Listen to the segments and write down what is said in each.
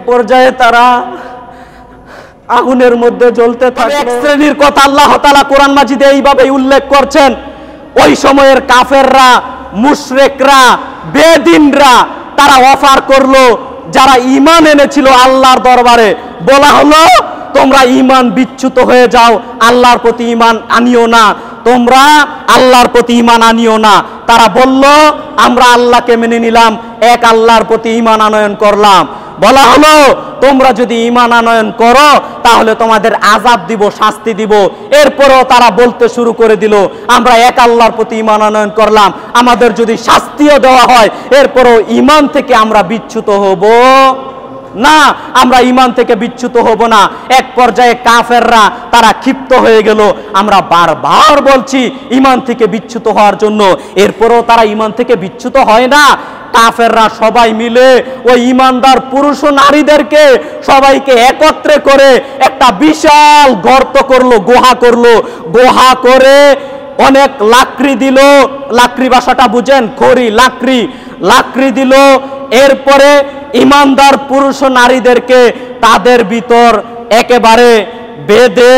পর্যায়ে তারা আগুনের মধ্যে জ্বলতে থাকে। এক শ্রেণীর কথা আল্লাহ তাআলা কোরআন মাজিদে এইভাবেই উল্লেখ করছেন, ওই সময়ের কাফেররা, মুশরিকরা, বেদিনরা তারা অফার করলো, যারা ঈমান এনেছিল আল্লাহর দরবারে, বলা হলো তোমরা ঈমান বিচ্যুত হয়ে যাও, আল্লাহর প্রতি ঈমান আনিও না, তোমরা আল্লাহর প্রতি ঈমান আনিও না। তারা বলল আমরা আল্লাহকে মেনে নিলাম, এক আল্লাহর প্রতি ঈমান আনয়ন করলাম। বলা হলো তোমরা যদি ঈমান আনয়ন করো তাহলে তোমাদের আযাব দিব, শাস্তি দিব। এরপরও তারা বলতে শুরু করে দিল আমরা এক আল্লাহর প্রতি ঈমান আনয়ন করলাম, আমাদের যদি শাস্তিও দেওয়া হয় এরপরও ঈমান থেকে আমরা বিচ্যুত হব না, আমরা ঈমান থেকে বিচ্যুত হব না। এক পর্যায়ে কাফেররা তারা ক্ষিপ্ত হয়ে গেল, আমরা বারবার বলছি ঈমান থেকে বিচ্যুত হওয়ার জন্য, এরপরও তারা ঈমান থেকে বিচ্যুত হয় না। কাফেররা সবাই মিলে ওই ঈমানদার পুরুষ ও নারীদেরকে সবাইকে একত্রে করে একটা বিশাল গর্ত করলো, গুহা করলো। গুহা করে অনেক লাকড়ি দিল, লাকড়ি ভাষাটা বুঝেন, খড়ি, লাকড়ি দিল। এরপরে ঈমানদার পুরুষ ও নারীদেরকে তাদের ভিতর একেবারে বেঁধে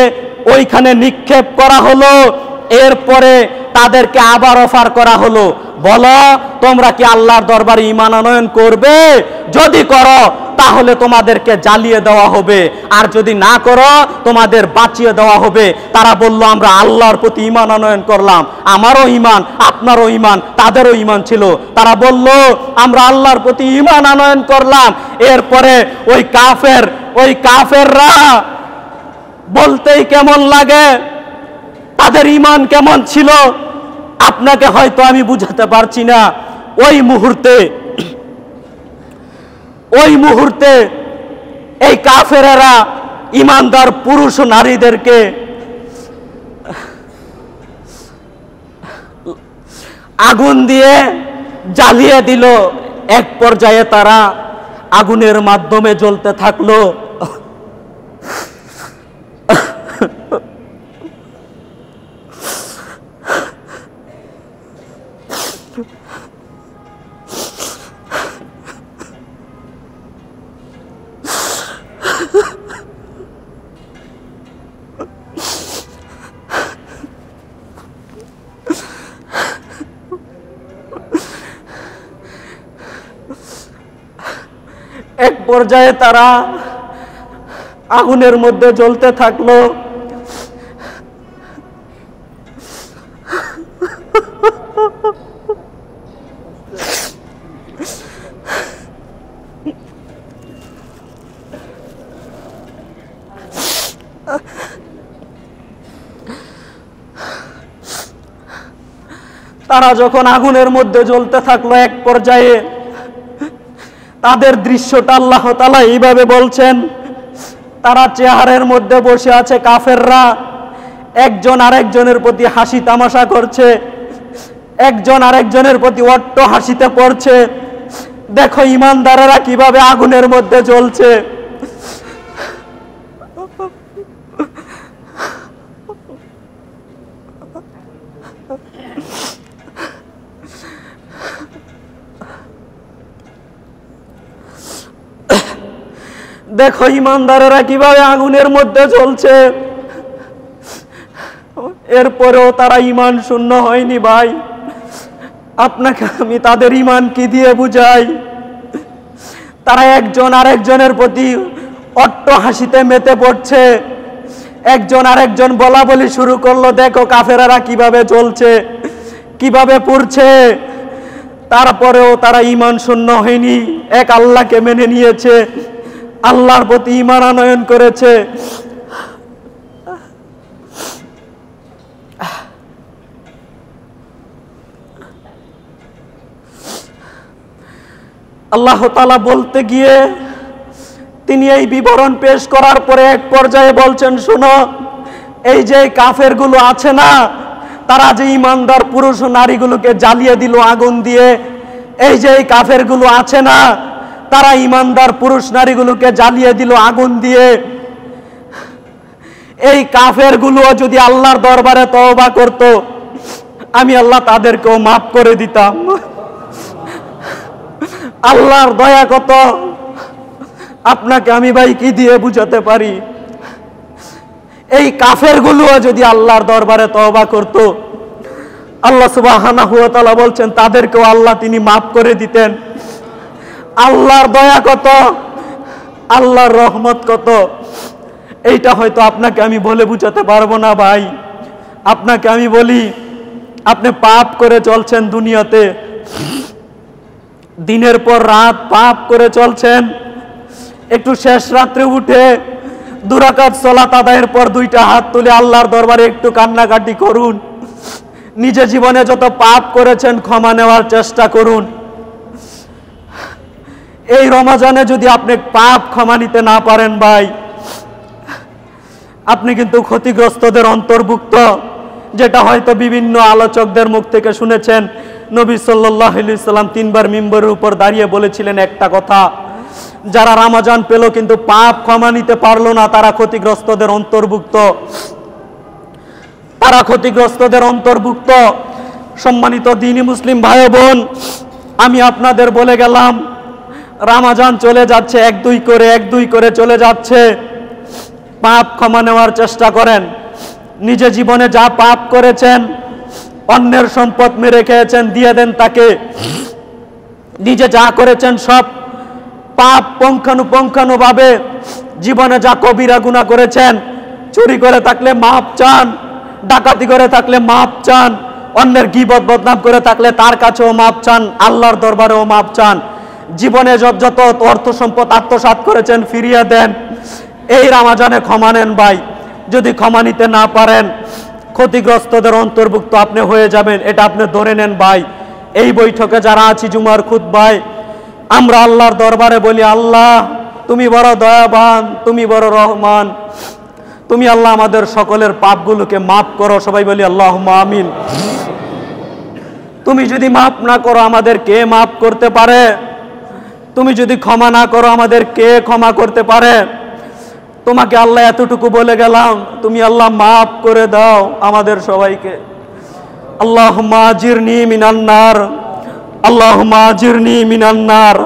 ওইখানে নিক্ষেপ করা হলো। এরপরে তাদেরকে আবার অফার করা হলো, বলো তোমরা কি আল্লাহর দরবারে ঈমান আনয়ন করবে? যদি করো তাহলে তোমাদেরকে জ্বালিয়ে দেওয়া হবে, আর যদি না করো তোমাদের বাঁচিয়ে দেওয়া হবে। তারা বলল আমরা আল্লাহর প্রতি ঈমান আনয়ন করলাম, আমারও ঈমান, আপনারও ঈমান, তাদেরও ঈমান ছিল। তারা বলল আমরা আল্লাহর প্রতি ঈমান আনয়ন করলাম। এরপরে ওই কাফেররা বলতেই কেমন লাগে, তাদের ঈমান কেমন ছিল আপনাকে হয়তো আমি বুঝাতে পারছি না। ওই মুহূর্তে এই কাফেরেরা ঈমানদার পুরুষ ও নারীদেরকে আগুন দিয়ে জ্বালিয়ে দিল। এক পর্যায়ে তারা আগুনের মাধ্যমে জ্বলতে থাকলো। এক পর্যায়ে তারা আগুনের মধ্যে জ্বলতে থাকলো। তারা যখন আগুনের মধ্যে জ্বলতে থাকলো, এক পর্যায়ে তাদের দৃশ্যটা আল্লাহ তাআলা এইভাবে বলছেন, তারা চেহারের মধ্যে বসে আছে কাফেররা, একজন আরেকজনের প্রতি হাসি তামাশা করছে, একজন আরেকজনের প্রতি অট্ট হাসিতে পড়ছে। দেখো ঈমানদারেরা কিভাবে আগুনের মধ্যে জ্বলছে। দেখো ঈমানদারেরা কিভাবে আগুনের মধ্যে জ্বলছে। এরপরেও তারা ঈমান শূন্য হয়নি। ভাই আপনাকে আমি তাদের ঈমান কি দিয়ে বুঝাই? তারা একজন আরেকজনের প্রতি অট্ট হাসিতে মেতে পড়ছে, একজন আরেকজন বলা বলি শুরু করলো, দেখো কাফেরেরা কিভাবে জ্বলছে, কিভাবে পুড়ছে। তারপরেও তারা ঈমান শূন্য হয়নি, এক আল্লাহকে মেনে নিয়েছে, আল্লাহর প্রতি ঈমান আনয়ন করেছে। আল্লাহ তাআলা বলতে গিয়ে তিনি এই বিবরণ পেশ করার পরে এক পর্যায়ে বলছেন, শোনো, এই যে কাফেরগুলো আছে না, তারা যে ঈমানদার পুরুষ ও নারীগুলোকে জ্বালিয়ে দিল আগুন দিয়ে, এই যে কাফেরগুলো আছে না, তারা ঈমানদার পুরুষ নারীগুলোকে জ্বালিয়ে দিল আগুন দিয়ে, এই কাফেরগুলো যদি আল্লাহর দরবারে তওবা করত, আমি আল্লাহ তাদেরকেও মাফ করে দিতাম। আল্লাহর দয়া কত! আপনাকে আমি ভাই কি দিয়ে বুঝাতে পারি? এই কাফেরগুলোও যদি আল্লাহর দরবারে তওবা করত, আল্লাহ সুবহানাহু ওয়া তাআলা বলছেন তাদেরকেও আল্লাহ তিনি মাফ করে দিতেন। আল্লাহর দয়া কত, আল্লাহর রহমত কত, এইটা হয়তো আপনাকে আমি বলে বুঝাতে পারবো না ভাই। আপনাকে আমি বলি, আপনি পাপ করে চলছেন দুনিয়াতে, দিনের পর রাত পাপ করে চলছেন। একটু শেষ রাত্রে উঠে 2 রাকাত সালাত আদায়ের পর 2টা হাত তুলে আল্লাহর দরবারে একটু কান্নাকাটি করুন। নিজে জীবনে যত পাপ করেছেন ক্ষমা নেওয়ার চেষ্টা করুন। এই রমজানে যদি আপনি পাপ ক্ষমা নিতে না পারেন ভাই, আপনি কিন্তু ক্ষতিগ্রস্তদের অন্তর্ভুক্ত। যেটা হয়তো বিভিন্ন আলোচকদের মুখ থেকে শুনেছেন, নবী সাল্লাল্লাহু আলাইহি সাল্লাম 3 বার মিম্বরের উপর দাঁড়িয়ে বলেছিলেন একটা কথা, যারা রমজান পেল কিন্তু পাপ ক্ষমা নিতে পারলো না, তারা ক্ষতিগ্রস্তদের অন্তর্ভুক্ত, তারা ক্ষতিগ্রস্তদের অন্তর্ভুক্ত। সম্মানিত দ্বীনি মুসলিম ভাই বোন, আমি আপনাদের বলে গেলাম রমজান চলে যাচ্ছে, 1-2 করে চলে যাচ্ছে। পাপ ক্ষমা নেওয়ার চেষ্টা করেন। নিজে জীবনে যা পাপ করেছেন, অন্যের সম্পদ মেরে খেয়েছেন, দিয়ে দেন তাকে। নিজে যা করেছেন সব পাপ পুঙ্খানুপুঙ্খানুভাবে, জীবনে যা কবিরা গুনাহ করেছেন, চুরি করে থাকলে মাপ চান, ডাকাতি করে থাকলে মাপ চান, অন্যের গীবত বদনাম করে থাকলে তার কাছেও মাপ চান, আল্লাহর দরবারেও মাপ চান। জীবনে যত অর্থ সম্পদ আত্মসাৎ করেছেন ফিরিয়ে দেন। এই রমজানে ক্ষমা নেন ভাই। যদি ক্ষমা নিতে না পারেন, ক্ষতিগ্রস্তদের অন্তর্ভুক্ত আপনি হয়ে যাবেন, এটা আপনি ধরে নেন ভাই। এই বৈঠকে যারা আছি জুমার খুতবায়, আমরা আল্লাহর দরবারে বলি, আল্লাহ তুমি বড় দয়াবান, তুমি বড় রহমান, তুমি আল্লাহ আমাদের সকলের পাপগুলোকে মাফ করো। সবাই বলি আল্লাহুম্মা আমিন। তুমি যদি মাফ না করো আমাদের কে মাফ করতে পারে? তুমি যদি ক্ষমা না করো আমাদের কে ক্ষমা করতে পারে? তোমাকে আল্লাহ এতটুকু বলে গেলাম, তুমি আল্লাহ মাফ করে দাও আমাদের সবাইকে। আল্লাহুম্মা আজিরনি মিনান নার, আল্লাহুম্মা আজিরনি মিনান নার,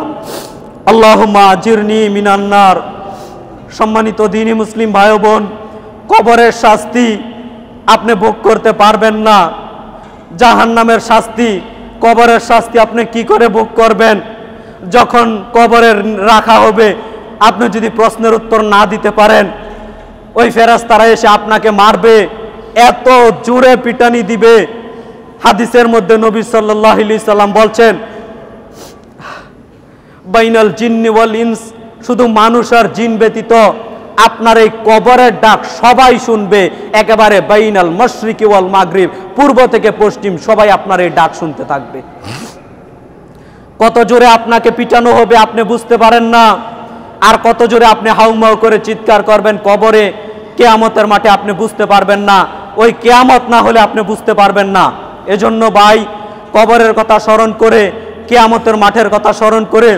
আল্লাহুম্মা আজিরনি মিনান নার। সম্মানিত দ্বীনি মুসলিম ভাই বোন, কবরের শাস্তি আপনি ভোগ করতে পারবেন না। জাহান্নামের শাস্তি, কবরের শাস্তি আপনি কি করে ভোগ করবেন? যখন কবরে রাখা হবে, আপনি যদি প্রশ্নের উত্তর না দিতে পারেন, ওই ফেরেশতারা এসে আপনাকে মারবে, এত জোরে পিটানি দিবে। হাদিসের মধ্যে নবী সাল্লাল্লাহু আলাইহি সাল্লাম বলছেন, বাইনাল জিন্নি ওয়াল ইনস, শুধু মানুষ আর জিন ব্যতীত আপনার এই কবরের ডাক সবাই শুনবে। একেবারে বাইনাল মাশরিকি ওয়াল মাগরিব, পূর্ব থেকে পশ্চিম সবাই আপনার এই ডাক শুনতে থাকবে। কত জোরে আপনাকে পিটানো হবে আপনি বুঝতে পারেন না, আর কত জোরে আপনি হাউমাউ করে চিৎকার করবেন কবরে, কিয়ামতের মাঠে আপনি বুঝতে পারবেন না। ওই কিয়ামত না হলে আপনি বুঝতে পারবেন না। এজন্য ভাই, কবরের কথা স্মরণ করে, কিয়ামতের মাঠের কথা স্মরণ করে,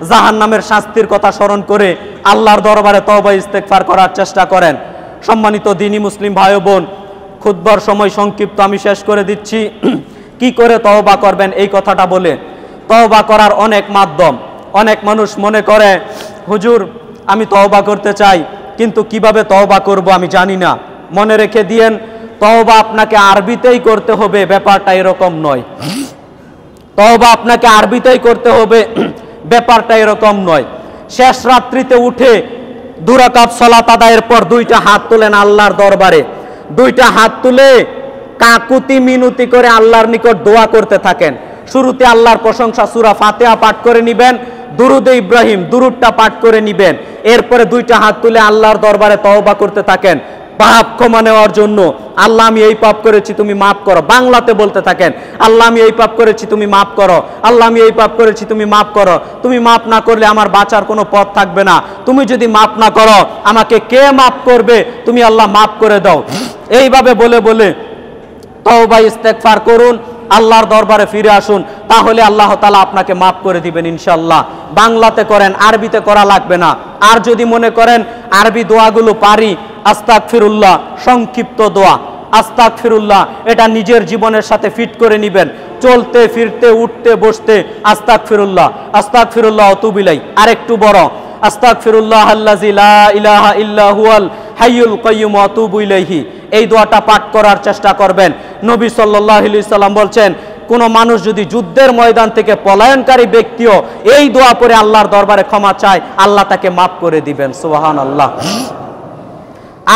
জাহান্নামের শাস্তির কথা স্মরণ করে আল্লাহর দরবারে তওবা ইস্তেগফার করার চেষ্টা করেন। সম্মানিত দ্বীনি মুসলিম ভাই বোন, খুতবার সময় সংক্ষিপ্ত আমি শেষ করে দিচ্ছি। কি করে তওবা করবেন এই কথাটা বলে। তওবা করার অনেক মাধ্যম। অনেক মানুষ মনে করে, হুজুর আমি তওবা করতে চাই, কিন্তু কিভাবে তওবা করব আমি জানি না। মনে রেখে দিয়েন, তওবা আপনাকে আরবিতেই করতে হবে, ব্যাপারটা এরকম নয়। তওবা আপনাকে আরবিতেই করতে হবে, ব্যাপারটা এরকম নয়। শেষ রাত্রিতে উঠে 2 রাকাত সালাত আদায়ের পর 2টা হাত তুলেন আল্লাহর দরবারে। 2টা হাত তুলে কাকুতি মিনতি করে আল্লাহর নিকট দোয়া করতে থাকেন। শুরুতে আল্লাহর প্রশংসা সূরা ফাতিহা পাঠ করে নেবেন, দুরুদে ইব্রাহিম দুরুদটা পাঠ করে নেবেন। এরপরে 2টা হাত তুলে আল্লাহর দরবারে তওবা করতে থাকেন পাপ ক্ষমা নেওয়ার জন্য। আল্লাহ আমি এই পাপ করেছি, তুমি মাফ করো। বাংলাতে বলতে থাকেন, আল্লাহ আমি এই পাপ করেছি, তুমি মাফ করো। আল্লাহ আমি এই পাপ করেছি, তুমি মাফ করো। তুমি মাফ না করলে আমার বাঁচার কোনো পথ থাকবে না। তুমি যদি মাফ না করো আমাকে কে মাফ করবে? তুমি আল্লাহ মাফ করে দাও। এইভাবে বলে বলে তওবা ইস্তেগফার করুন, আল্লাহর দরবারে ফিরে আসুন, তাহলে আল্লাহ তাআলা আপনাকে মাফ করে দিবেন ইনশাআল্লাহ। বাংলাতে করেন, আরবিতে করা লাগবে না। আর যদি মনে করেন আরবি দোয়াগুলো পারি, আস্তাগফিরুল্লাহ সংক্ষিপ্ত দোয়া, আস্তাগফিরুল্লাহ, এটা নিজের জীবনের সাথে ফিট করে নেবেন। চলতে ফিরতে উঠতে বসতে আস্তাগফিরুল্লাহ, আস্তাগফিরুল্লাহ ওয়া তুবু ইলাইহি। আর একটু বড়, আস্তাগফিরুল্লাহ আল্লাযী লা ইলাহা ইল্লা হুয়াল হাইয়ুল কাইয়্যুম ওয়া আতুবু ইলাইহি। এই দোয়াটা পাঠ করার চেষ্টা করবেন। নবী সাল্লাল্লাহু আলাইহি সাল্লাম বলছেন, কোন মানুষ যদি যুদ্ধের ময়দান থেকে পলায়নকারী ব্যক্তিও এই দোয়া পড়ে আল্লাহর দরবারে ক্ষমা চায়, আল্লাহ তাকে মাফ করে দিবেন। সুবহানাল্লাহ।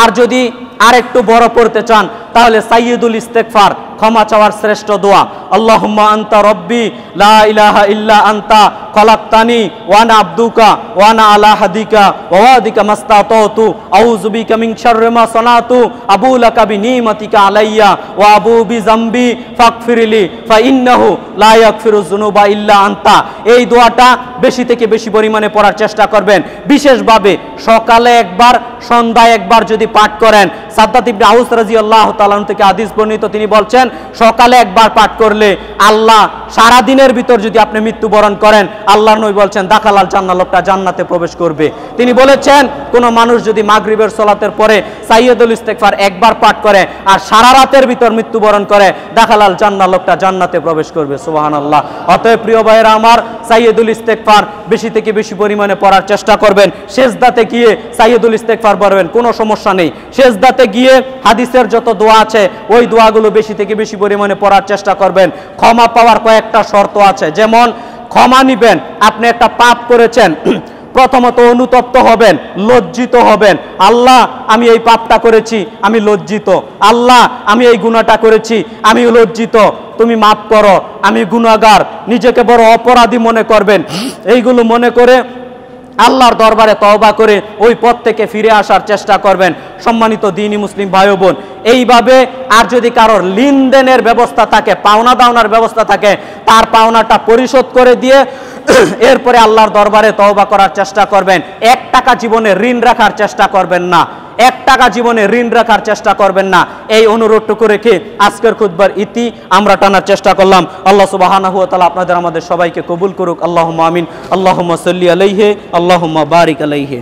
আর যদি আরেকটু বড় পড়তে চান তাহলে সাইয়্যিদুল ইস্তিগফার, ক্ষমা চাওয়ার শ্রেষ্ঠ দোয়া। আল্লাহুম্মা আনতা রব্বি লা ইলাহা ইল্লা আনতা খলাকতানি ওয়া আনা আবদুকা ওয়া আনা আলা হাদিকা ওয়া ওয়াদিকা মাস্তাতাতু আউযু বিকা মিন শাররি মা সানাতু আবু লাকা বিনিমাতিকা আলাইয়া ওয়া আবু বিযামবি ফাগফিরলি ফা ইন্নাহু লা ইয়াগফিরুয যুনুবা ইল্লা আনতা। এই দোয়াটা বেশি থেকে বেশি পরিমাণে পড়ার চেষ্টা করবেন। বিশেষভাবে সকালে একবার, সন্ধ্যায় একবার যদি পাঠ করেন। সাদ্দাত ইবনে আউস রাদিয়াল্লাহু তাআলা থেকে হাদিস বর্ণিত, তিনি বলছেন সকালে একবার পাঠ করলে আল্লাহ সারা দিনের ভিতর যদি আপনি মৃত্যুবরণ করেন, আল্লাহর নবী বলছেন দাখালাল জান্নাহ, লোকটা জান্নাতে প্রবেশ করবে। তিনি বলেছেন কোন মানুষ যদি মাগরিবের সালাতের পরে সাইয়্যিদুল ইস্তিগফার একবার পাঠ করে আর সারা রাতের ভিতর মৃত্যুবরণ করে, দাখালাল জান্নাহ, লোকটা জান্নাতে প্রবেশ করবে। সুবহানাল্লাহ। অতএব প্রিয় ভাইরা আমার, সাইয়্যিদুল ইস্তিগফার বেশি থেকে বেশি পরিমাণে পড়ার চেষ্টা করবেন। সেজদাতে গিয়ে সাইয়্যিদুল ইস্তিগফার পড়বেন, কোনো সমস্যা নেই। সেজদাতে গিয়ে হাদিসের যত দোয়া আছে ওই দোয়াগুলো বেশি থেকে বেশি পরিমাণে পড়ার চেষ্টা করবেন। ক্ষমা পাওয়ার কয়েকটা শর্ত আছে, যেমন ক্ষমা নিবেন। আপনি একটা পাপ করেছেন, প্রথমত অনুতপ্ত হবেন, লজ্জিত হবেন। আল্লাহ আমি এই পাপটা করেছি, আমি লজ্জিত। আল্লাহ আমি এই গুনাহটা করেছি, আমি লজ্জিত, তুমি মাফ করো, আমি গুনাহগার। নিজেকে বড় অপরাধী মনে করবেন। এইগুলো মনে করে আল্লাহর দরবারে তওবা করে ওই পথ থেকে ফিরে আসার চেষ্টা করবেন। সম্মানিত দ্বীনি মুসলিম ভাই বোন, এইভাবে আর যদি কারোর লেনদেনের ব্যবস্থা থাকে, পাওনা দাওনার ব্যবস্থা থাকে, তার পাওনাটা পরিশোধ করে দিয়ে এরপরে আল্লাহর দরবারে তওবা করার চেষ্টা করবেন। 1 টাকা জীবনে ঋণ রাখার চেষ্টা করবেন না, 1 টাকা জীবনে ঋণ রাখার চেষ্টা করবেন না। এই অনুরোধটুকু রেখে আজকের খুতবার ইতি আমরা টানার চেষ্টা করলাম। আল্লাহ সুবহানাহু ওয়া তাআলা আপনাদের আমাদের সবাইকে কবুল করুক। আল্লাহুম্মা আমিন। আল্লাহুম্মা সাল্লি আলাইহি, আল্লাহুম্মা বারিক আলাইহি।